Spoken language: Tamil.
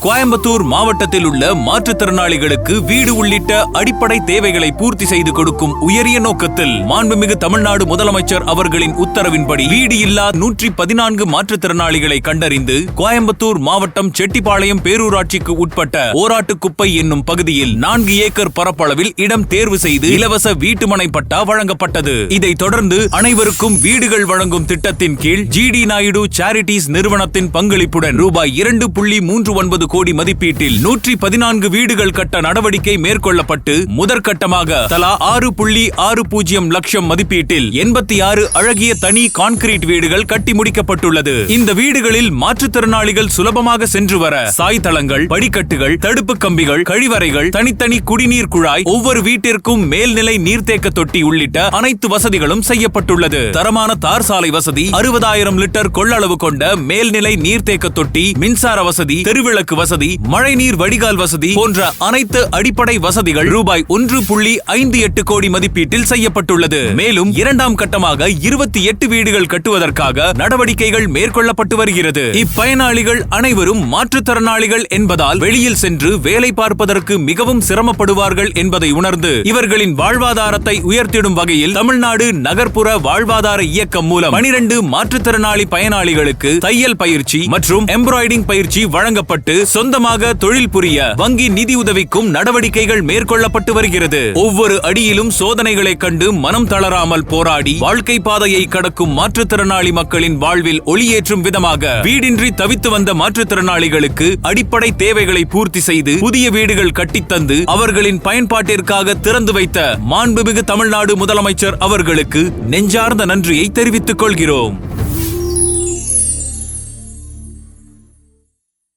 கோயம்புத்தூர் மாவட்டத்தில் உள்ள மாற்றுத்திறனாளிகளுக்கு வீடு உள்ளிட்ட அடிப்படை தேவைகளை பூர்த்தி செய்து கொடுக்கும் உயரிய நோக்கத்தில் மாண்புமிகு தமிழ்நாடு முதலமைச்சர் அவர்களின் உத்தரவின்படி வீடு இல்லா 114 மாற்றுத்திறனாளிகளை கண்டறிந்து கோயம்புத்தூர் மாவட்டம் செட்டிப்பாளையம் பேரூராட்சிக்கு உட்பட்ட ஓராட்டுக்குப்பை என்னும் பகுதியில் 4 ஏக்கர் பரப்பளவில் இடம் தேர்வு செய்து இலவச வீட்டுமனை பட்டா வழங்கப்பட்டது. இதைத் தொடர்ந்து அனைவருக்கும் வீடுகள் வழங்கும் திட்டத்தின் கீழ் ஜிடி நாயுடு சேரிட்டிஸ் நிறுவனத்தின் பங்களிப்புடன் ரூபாய் 2.39 கோடி மதிப்பீட்டில் 114 வீடுகள் கட்ட நடவடிக்கை மேற்கொள்ளப்பட்டு முதற்கட்டமாக தலா 6.60 லட்சம் மதிப்பீட்டில் 86 அழகிய தனி கான்கிரீட் வீடுகள் கட்டி முடிக்கப்பட்டுள்ளது. இந்த வீடுகளில் மாற்றுத்திறனாளிகள் சுலபமாக சென்று வர சாய்தளங்கள், படிக்கட்டுகள், தடுப்பு கம்பிகள், கழிவறைகள், தனித்தனி குடிநீர் குழாய், ஒவ்வொரு வீட்டிற்கும் மேல்நிலை நீர்த்தேக்க தொட்டி உள்ளிட்ட அனைத்து வசதிகளும் செய்யப்பட்டுள்ளது. தரமான தார் சாலை வசதி, 60,000 லிட்டர் கொள்ளளவு கொண்ட மேல்நிலை நீர்த்தேக்க தொட்டி, மின்சார வசதி, தெருவிளக்கு வசதி, மழைநீர் வடிகால் வசதி போன்ற அனைத்து அடிப்படை வசதிகள் ரூபாய் 1.58 கோடி மதிப்பீட்டில் செய்யப்பட்டுள்ளது. மேலும் 2ஆம் கட்டமாக 28 வீடுகள் கட்டுவதற்காக நடவடிக்கைகள் மேற்கொள்ளப்பட்டு வருகிறது. இப்பயனாளிகள் அனைவரும் மாற்றுத்திறனாளிகள் என்பதால் வெளியில் சென்று வேலை பார்ப்பதற்கு மிகவும் சிரமப்படுவார்கள் என்பதை உணர்ந்து இவர்களின் வாழ்வாதாரத்தை உயர்த்திடும் வகையில் தமிழ்நாடு நகர்ப்புற வாழ்வாதார இயக்கம் மூலம் 12 மாற்றுத்திறனாளி பயனாளிகளுக்கு தையல் பயிற்சி மற்றும் எம்ப்ராய்டிங் பயிற்சி வழங்கப்பட்டு சொந்தமாக தொழில் புரிய வங்கி நிதி உதவிக்கும் நடவடிக்கைகள் மேற்கொள்ளப்பட்டு வருகிறது. ஒவ்வொரு அடியிலும் சோதனைகளை கண்டு மனம் தளராமல் போராடி வாழ்க்கை பாதையை கடக்கும் மாற்றுத்திறனாளி மக்களின் வாழ்வில் ஒளியேற்றும் விதமாக வீடின்றி தவித்து வந்த மாற்றுத்திறனாளிகளுக்கு அடிப்படை தேவைகளை பூர்த்தி செய்து புதிய வீடுகள் கட்டித்தந்து அவர்களின் பயன்பாட்டிற்காக திறந்து வைத்த மாண்புமிகு தமிழ்நாடு முதலமைச்சர் அவர்களுக்கு நெஞ்சார்ந்த நன்றியை தெரிவித்துக் கொள்கிறோம்.